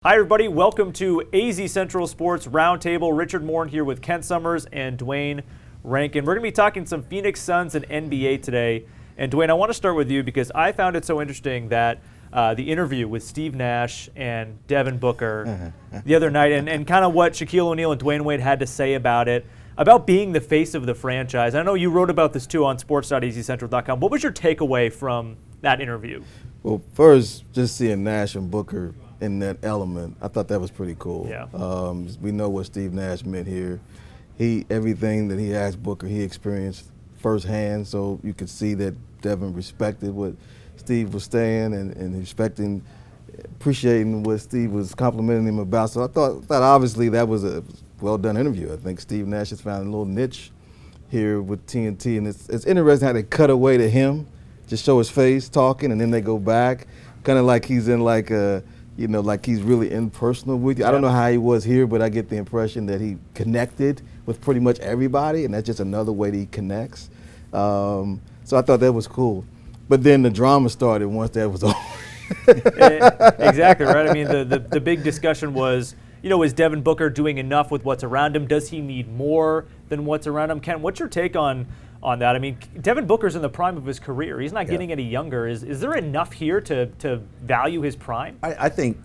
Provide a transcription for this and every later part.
Hi everybody, welcome to AZ Central Sports Roundtable. Richard Morin here with Kent Summers and Duane Rankin. We're going to be talking some Phoenix Suns and NBA today. And Duane, I want to start with you because I found it so interesting that the interview with Steve Nash and Devin Booker the other night and kind of what Shaquille O'Neal and Dwayne Wade had to say about it, about being the face of the franchise. I know you wrote about this too on sports.azcentral.com. What was your takeaway from that interview? Well, first, just seeing Nash and Booker in that element, I thought that was pretty cool. Yeah. We know what Steve Nash meant here. Everything that he asked Booker, he experienced firsthand, so you could see that Devin respected what Steve was saying and appreciating what Steve was complimenting him about. So I thought obviously that was a well-done interview. I think Steve Nash has found a little niche here with TNT, and it's interesting how they cut away to him, just show his face talking, and then they go back, kind of like he's in like he's really impersonal with you. I don't know how he was here, but I get the impression that he connected with pretty much everybody, and that's just another way that he connects. So I thought that was cool. But then the drama started once that was over. Exactly, right? I mean, the big discussion was, is Devin Booker doing enough with what's around him? Does he need more than what's around him? Ken, what's your take on that? I mean, Devin Booker's in the prime of his career. He's not getting any younger. Is there enough here to value his prime? I think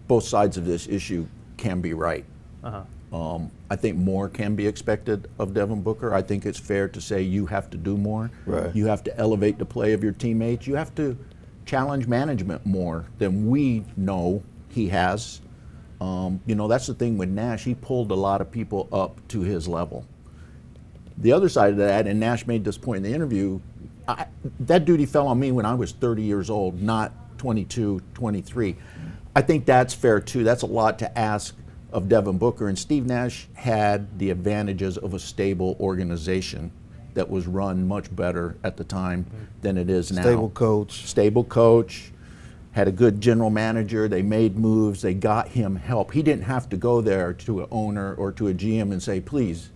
both sides of this issue can be right. I think more can be expected of Devin Booker. I think it's fair to say you have to do more. Right. You have to elevate the play of your teammates. You have to challenge management more than we know he has. That's the thing with Nash. He pulled a lot of people up to his level. The other side of that, and Nash made this point in the interview, that duty fell on me when I was 30 years old, not 22, 23. I think that's fair too. That's a lot to ask of Devin Booker. And Steve Nash had the advantages of a stable organization that was run much better at the time than it is now. Stable coach, had a good general manager. They made moves. They got him help. He didn't have to go there to an owner or to a GM and say, please,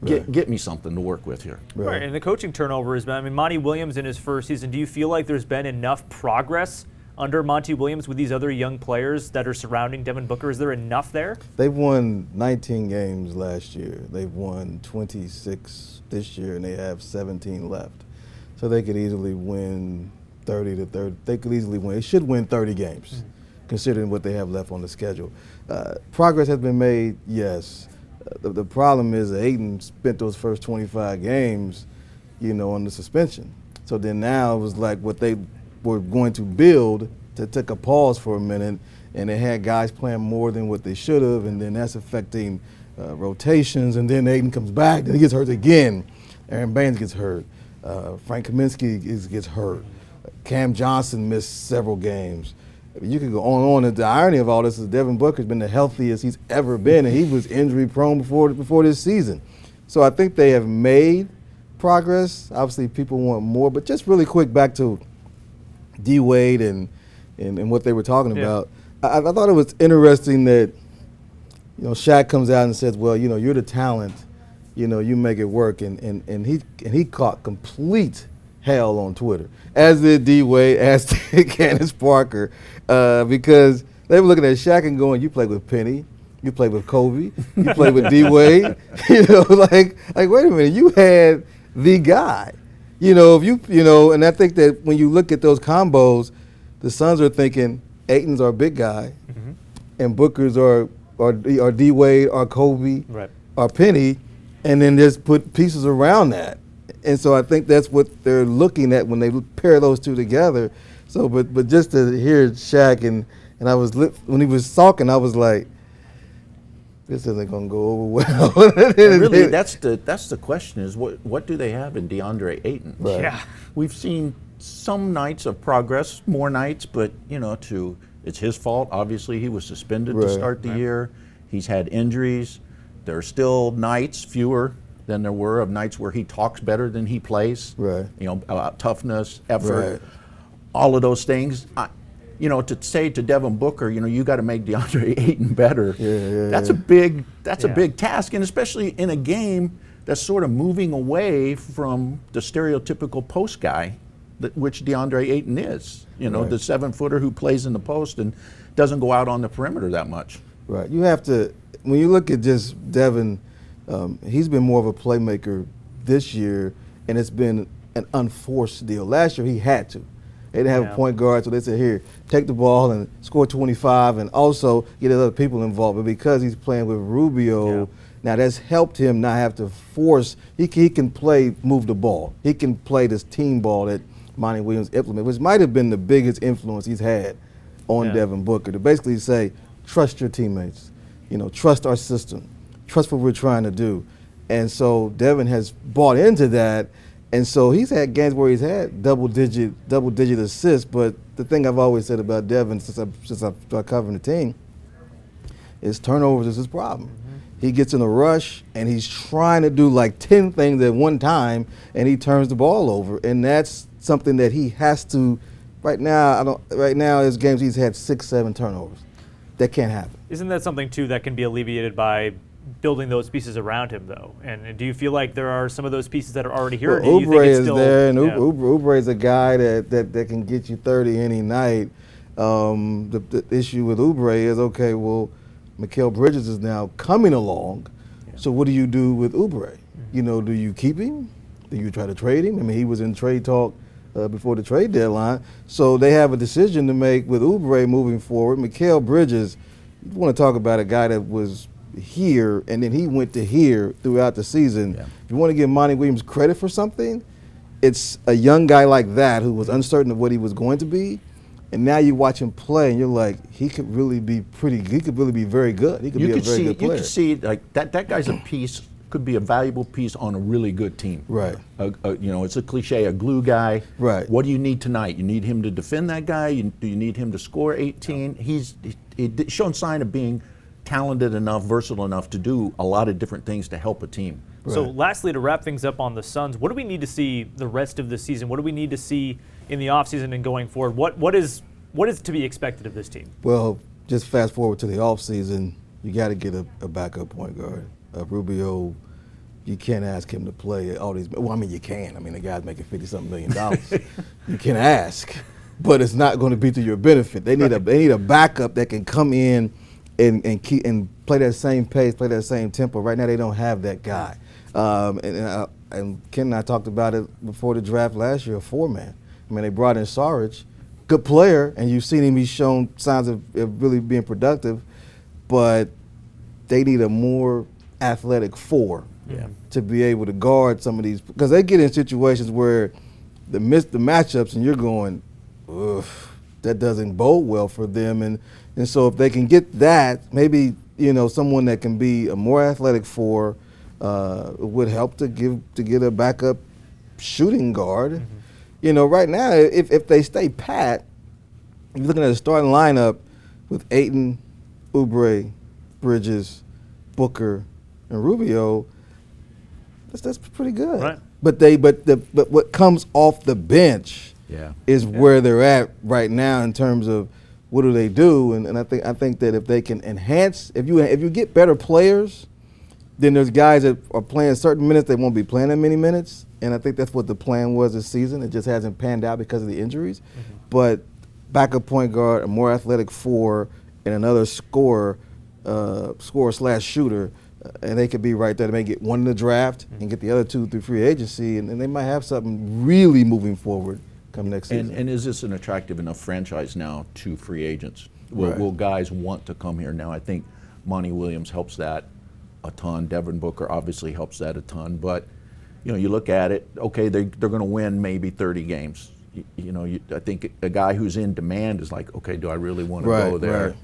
get me something to work with here. Right, and the coaching turnover has been, Monty Williams in his first season, do you feel like there's been enough progress under Monty Williams with these other young players that are surrounding Devin Booker? Is there enough there? They've won 19 games last year. They've won 26 this year, and they have 17 left. So they could easily win 30 to 30. They could easily win. They should win 30 games, considering what they have left on the schedule. Progress has been made, yes. The problem is that Ayton spent those first 25 games, on the suspension. So then now it was like what they were going to build to take a pause for a minute, and they had guys playing more than what they should have, and then that's affecting rotations, and then Ayton comes back, then he gets hurt again. Aaron Baines gets hurt. Frank Kaminsky gets hurt. Cam Johnson missed several games. You could go on and on. The irony of all this is Devin Booker's been the healthiest he's ever been, and he was injury prone before this season. So I think they have made progress. Obviously, people want more, but just really quick back to D Wade and what they were talking about. I thought it was interesting that Shaq comes out and says, "Well, you're the talent. You make it work," and he caught complete hell on Twitter, as did D Wade, as did Candace Parker, because they were looking at Shaq and going, "You played with Penny, you played with Kobe, you played with D Wade, like wait a minute, you had the guy, and I think that when you look at those combos, the Suns are thinking Ayton's our big guy, and Booker's are D Wade, or Kobe, or Penny, and then just put pieces around that." And so I think that's what they're looking at when they pair those two together. So, but just to hear Shaq and when he was talking, I was like, this isn't going to go over well. Really, that's the question: is what do they have in Deandre Ayton? Right. Yeah, we've seen some nights of progress, more nights, but it's his fault. Obviously, he was suspended to start the year. He's had injuries. There are still nights, fewer than there were, of nights where he talks better than he plays. Right. About toughness, effort, all of those things. To say to Devin Booker, you got to make DeAndre Ayton better. That's a big task, and especially in a game that's sort of moving away from the stereotypical post guy which Deandre Ayton is. You know, Right. the 7-footer who plays in the post and doesn't go out on the perimeter that much. Right. You have to, when you look at just Devin, he's been more of a playmaker this year, and it's been an unforced deal. Last year he had to. They didn't have a point guard, so they said, here, take the ball and score 25 and also get other people involved. But because he's playing with Rubio, now that's helped him not have to force. He can play, move the ball. He can play this team ball that Monty Williams implemented, which might have been the biggest influence he's had on Devin Booker, to basically say, trust your teammates, you know, trust our system, trust what we're trying to do. And so Devin has bought into that. And so he's had games where he's had double-digit assists, but the thing I've always said about Devin since I started covering the team is turnovers is his problem. Mm-hmm. He gets in a rush and he's trying to do like 10 things at one time, and he turns the ball over, and that's something that he has to. Right now, his games he's had 6-7 turnovers. That can't happen. Isn't that something too that can be alleviated by building those pieces around him, though? And do you feel like there are some of those pieces that are already here? Or do you think it's still, there, and Oubre is a guy that can get you 30 any night. The issue with Oubre is, okay, well, Mikal Bridges is now coming along, so what do you do with Oubre? Mm-hmm. You know, do you keep him? Do you try to trade him? I mean, he was in trade talk before the trade deadline, so they have a decision to make with Oubre moving forward. Mikal Bridges, you want to talk about a guy that was here and then he went to here throughout the season. Yeah. If you want to give Monty Williams credit for something, it's a young guy like that who was uncertain of what he was going to be, and now you watch him play and you're like, he could really be pretty good. He could really be very good. He could be a very good player. You could see like that guy's a piece, could be a valuable piece on a really good team. Right. You know, it's a cliche, a glue guy. Right. What do you need tonight? You need him to defend that guy? Do you need him to score 18? He's shown sign of being talented enough, versatile enough to do a lot of different things to help a team. Right. So lastly, to wrap things up on the Suns, what do we need to see the rest of the season? What do we need to see in the offseason and going forward? What is to be expected of this team? Well, just fast forward to the offseason, you got to get a backup point guard. Rubio, you can't ask him to play all these. Well, I mean, you can. I mean, the guy's making $50-something million. You can ask, but it's not going to be to your benefit. They need a backup that can come in and keep and play that same pace, play that same tempo. Right now, they don't have that guy. And Ken and I talked about it before the draft last year, a 4-man. I mean, they brought in Saric, good player, and you've seen him. He's shown signs of really being productive, but they need a more athletic 4 to be able to guard some of these, because they get in situations where the matchups, and you're going, ugh, that doesn't bode well for them. And so if they can get that, maybe, you know, someone that can be a more athletic 4 would help to get a backup shooting guard. Mm-hmm. You know, right now, if they stay pat, you're looking at a starting lineup with Ayton, Oubre, Bridges, Booker, and Rubio. That's pretty good. Right. But what comes off the bench is where they're at right now in terms of what do they do, and I think that if they can enhance, if you get better players, then there's guys that are playing certain minutes, they won't be playing that many minutes, and I think that's what the plan was this season. It just hasn't panned out because of the injuries. Mm-hmm. But backup point guard, a more athletic 4, and another scorer / shooter, and they could be right there. They may get one in the draft and get the other 2 through free agency, and they might have something really moving forward come next season. And is this an attractive enough franchise now to free agents? Will guys want to come here now? I think Monty Williams helps that a ton. Devin Booker obviously helps that a ton. But, you know, you look at it, okay, they're going to win maybe 30 games. I think a guy who's in demand is like, okay, do I really want to go there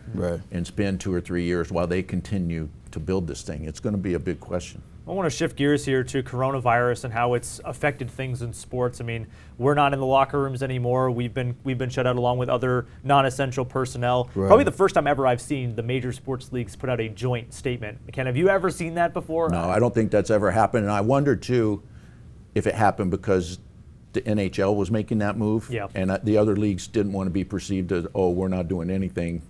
and spend 2 or 3 years while they continue to build this thing? It's going to be a big question. I want to shift gears here to coronavirus and how it's affected things in sports. I mean, we're not in the locker rooms anymore. We've been shut out along with other non-essential personnel. Right. Probably the first time ever I've seen the major sports leagues put out a joint statement. Ken, have you ever seen that before? No, I don't think that's ever happened. And I wonder, too, if it happened because the NHL was making that move, and the other leagues didn't want to be perceived as, oh, we're not doing anything,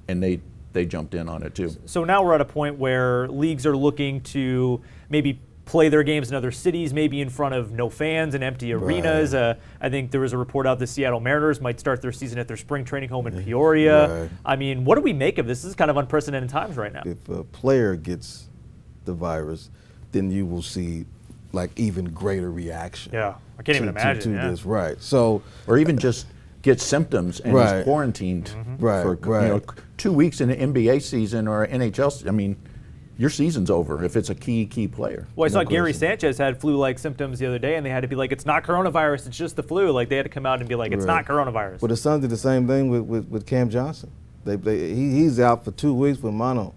and they jumped in on it too. So now we're at a point where leagues are looking to maybe play their games in other cities, maybe in front of no fans and empty arenas. I think there was a report out the Seattle Mariners might start their season at their spring training home in Peoria. Right. I mean, what do we make of this? This is kind of unprecedented times right now. If a player gets the virus, then you will see like even greater reaction. Yeah, I can't even imagine. To this, right? So, or even just get symptoms and is quarantined for 2 weeks in an NBA season or NHL. I mean, your season's over if it's a key player. Well, I saw Gary Sanchez had flu-like symptoms the other day, and they had to be like, it's not coronavirus, it's just the flu. Like, they had to come out and be like, it's not coronavirus. But the Suns did the same thing with Cam Johnson. He's out for 2 weeks with mono.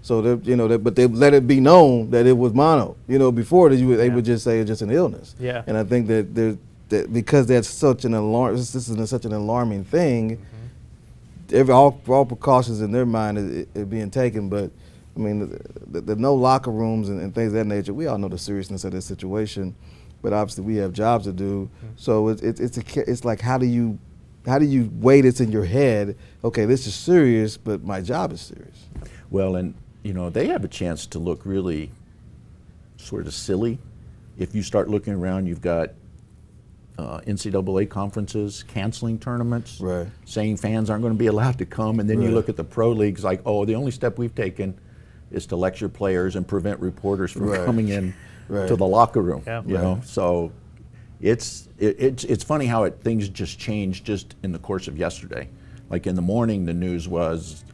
So, but they let it be known that it was mono. Before they would just say it's just an illness. Yeah. And I think that because that's such an this is such an alarming thing, all precautions in their mind are being taken, but I mean, the no locker rooms and things of that nature. We all know the seriousness of this situation, but obviously we have jobs to do. So it's like how do you weigh this in your head? Okay, this is serious, but my job is serious. Well, and they have a chance to look really sort of silly if you start looking around. You've got NCAA conferences canceling tournaments, saying fans aren't going to be allowed to come, and then you look at the pro leagues like, oh, the only step we've taken is to lecture players and prevent reporters from coming in to the locker room. So it's funny how things just changed just in the course of yesterday. Like in the morning, the news was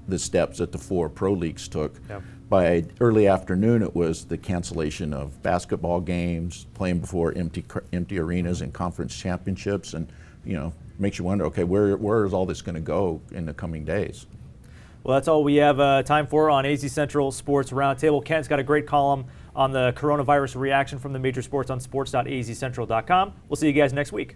the steps that the 4 pro leagues took. By early afternoon, it was the cancellation of basketball games, playing before empty arenas and conference championships, and makes you wonder, okay, where is all this going to go in the coming days? Well, that's all we have time for on AZ Central Sports Roundtable. Kent's got a great column on the coronavirus reaction from the major sports on sports.azcentral.com. We'll see you guys next week.